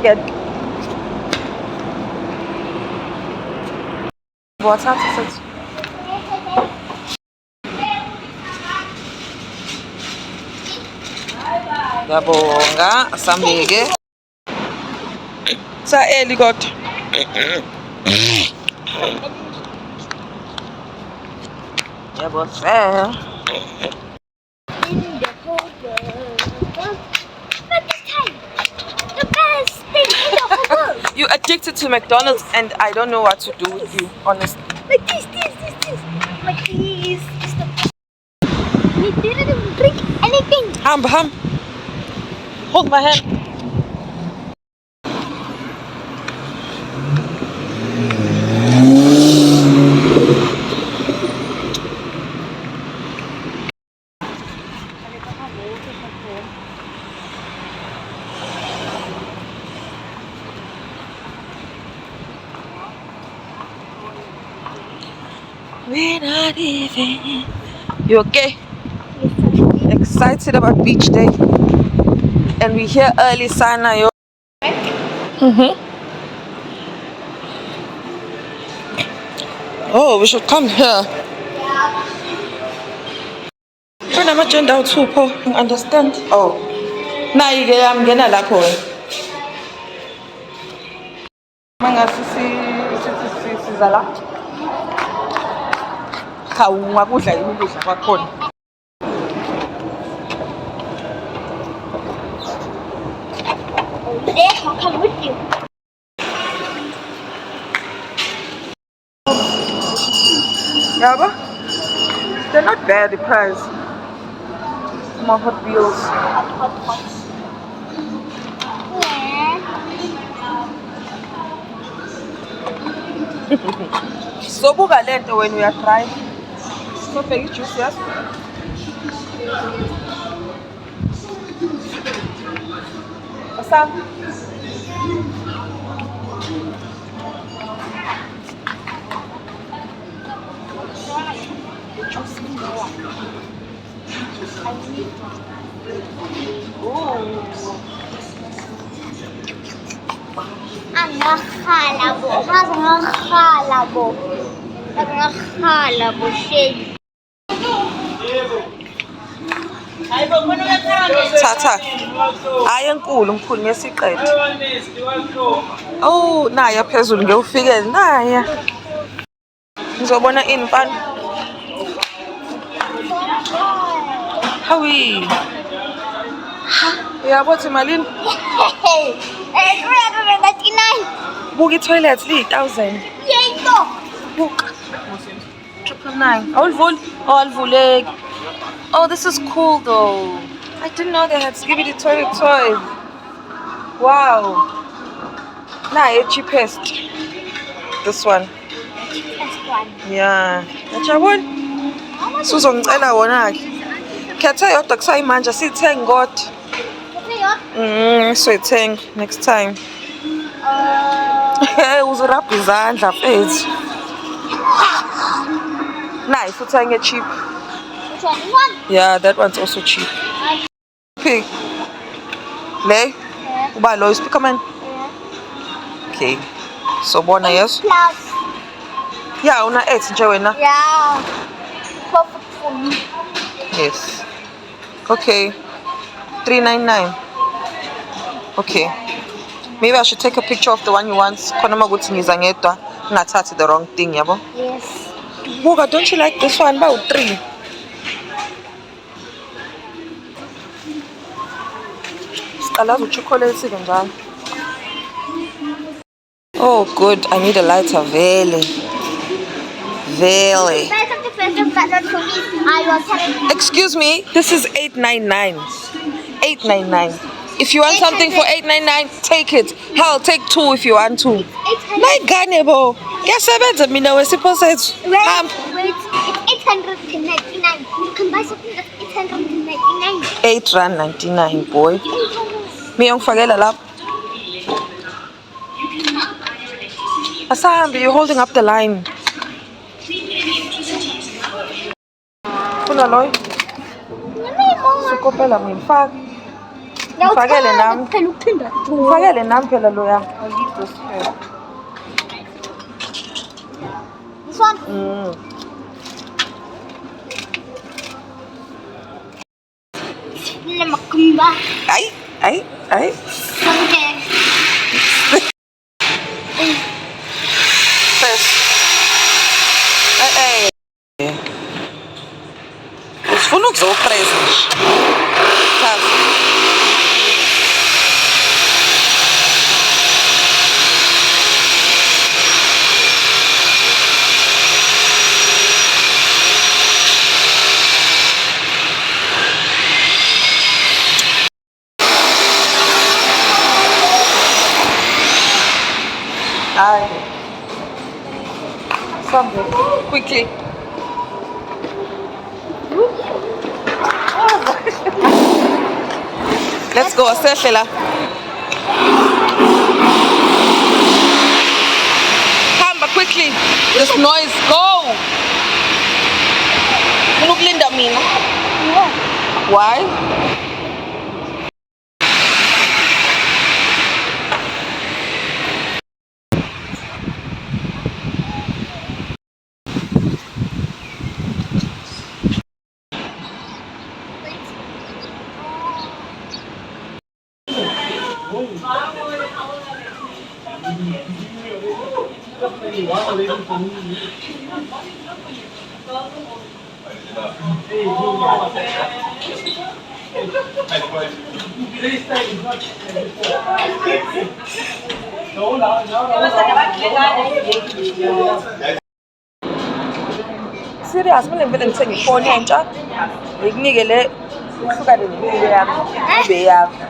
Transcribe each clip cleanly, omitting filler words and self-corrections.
get water to sit. Yabonga, asambeke. Sa early got. Yabo sir. In the whole world. But this time, the best thing in the whole world. You addicted to McDonald's and I don't know what to do with you, honestly. Like this. Like this. We didn't even drink anything. Ham. Hold my hand. We're not even. You okay? Excited about beach day? And we here early, Sana. Yo. Oh, we should come here. When I'm at down too, Paul. You understand? Oh. Now you get I'm gonna lap on. Sizala. Khawunga kudla ukudla kwakhona. I'll come with you. Yaba? They're not bad, the price. More Hot Wheels. Hot. So buka lento when we are trying. So big juice, yes? Asam. Angakhala shade. Tata. Hayi enkulu mkhulu ngesiqede. Oh, naya phezulu ngiyofike naya. Ngizobona inipani. Hawi. Yabo thi malini? 399. Buka i-toilet li 1000. Yento. Buka. 999. Awulivuli? Oh, alivuleki. Oh, this is cool though. I didn't know they had Skibidi toilet toys. Wow. Nah, it's cheapest. This one. Cheapest one. Yeah. Yajabula? Suzongicela wona ke. Khethe yodwa kusayimanje siyithenga kodwa. Soyithenga next time. Hey, uzurabha izandla mfethu. Nah, futhi ayinge cheap. Which one? Yeah, that one's also cheap. Pick. Le? Uba lo is come on. Okay. So bona yes. Plus. Yeah, una 8 nje wena. Yeah. Perfect for me. Yes. Okay. 399. Okay. Maybe I should take a picture of the one you want. Khona makuthi ngiza ngedwa ngathathi the wrong thing, yabo. Yes. Buka, don't you like this one? About 3. Scalazo chocolate njalo. Oh good, I need a lighter vele. Excuse me, this is 899. 899. If you want something for 899, take it. Hell, take 2 if you want to. My ganebo. Kuyasebenza mina wesipho sethu. Wait, it's 899. You can buy something that's 899. 8.99 boy. Mina ngifakela lapha. Asambi, you're holding up the line. Kuna loy. Sukopela ngifaka. Ngifakele nami. Phela ukuphinda. Ngifakele nami phela loya. I'll leave this here. This one. Lamakumba. Ay. Okay. First. Hey. Usifuna ukuzopresa. Sazi. Hi. Something. Quickly. Let's go, Seshela. Hamba quickly. This noise. Go. Look, Linda, mina. Why? Serious, mina ngivele ngithenge ifoni entsha. Ngikunike le ihlukane nempilo yami. Ibe yakho.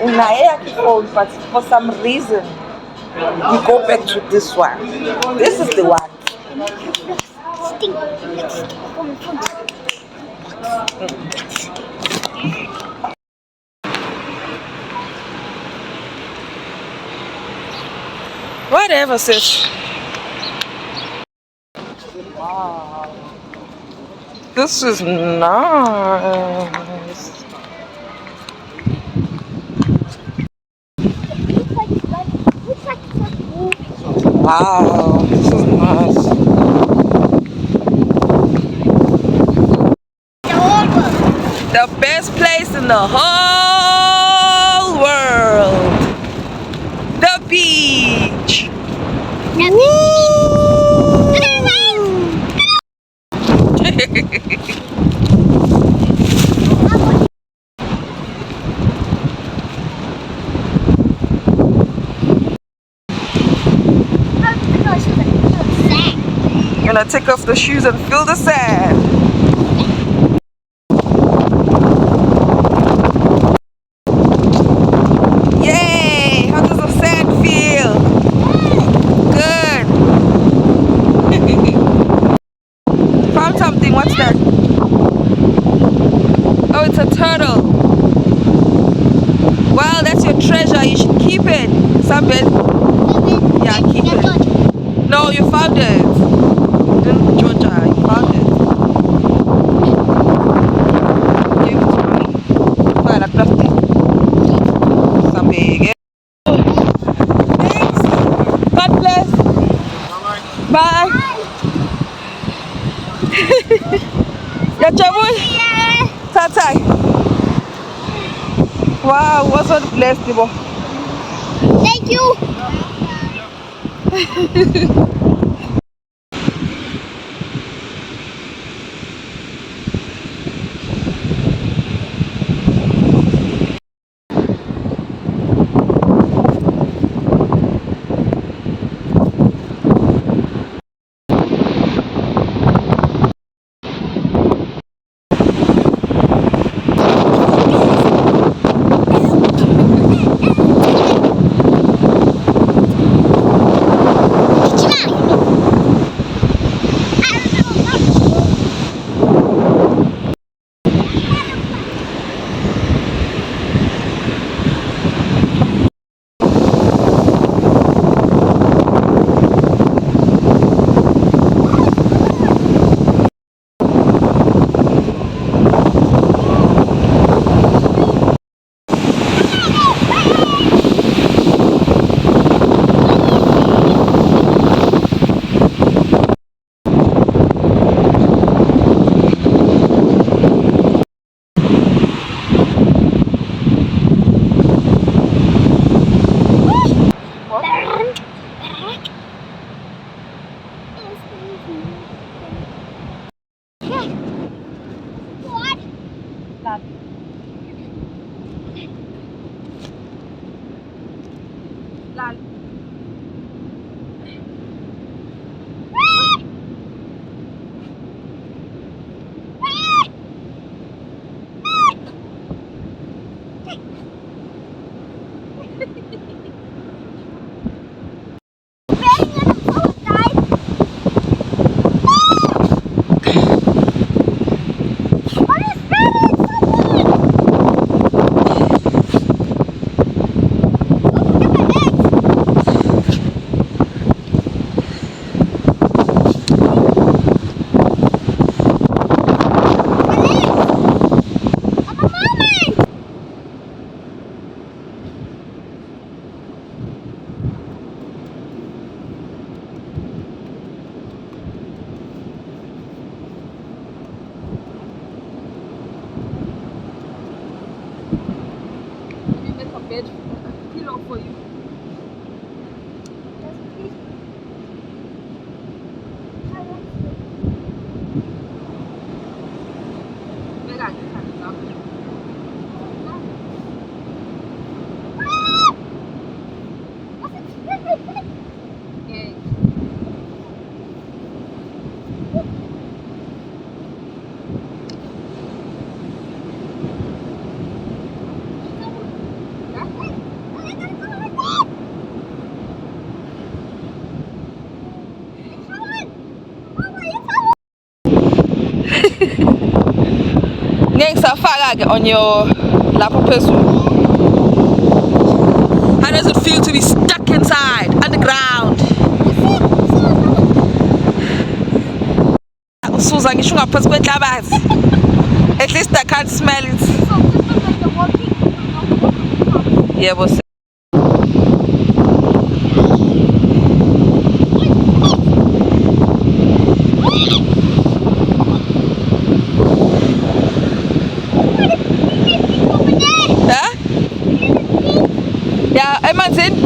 Unayo eyakho ifoni, but for some reason we go back to this one. This is the one. Stink. Whatever, sis. Wow. This is nice. Looks like it's like Wow, this is nice. The best place in the whole world. The beach. Gonna take off the shoes and feel the sand. Yay! How does the sand feel? Good. Found something. What's that? Oh, it's a turtle. Well, that's your treasure. You should keep it. Sabit. Yeah, keep it. No, you found it. In Georgia, you found it. Give it to me. Well, I left it. Some big. Thanks. God bless. Bye. Yajabul. Tatai. Wow, what's so blessed, Ibo? Thank you. up. Lal. Make a bed pillow for you. Make a okay. Ngeke safaka ke on your lapho phezulu. How does it feel to be stuck inside underground? Usuza ngisho ngaphansi kwenhlabathi. At least I can't smell it. Yebo. Yeah, emanzini.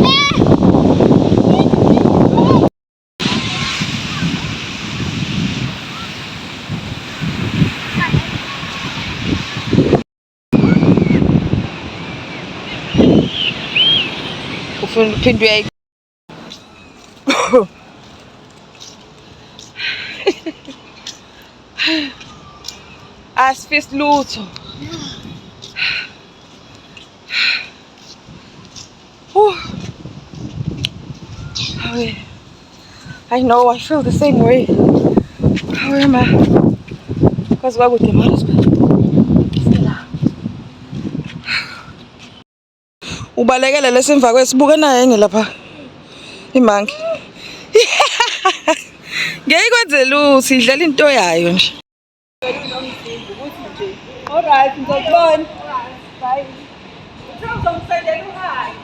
Ufuna uphindwe asifisi lutho. I know, I feel the same way. How am I? Because why would the husband? Ubalekele lesemva kwesibuka naye ngelapha imangi. Ngeke kwenze lutho, idlela into yayo nje. All right, ngizokubona. Bye. Uzomsendela uhayi.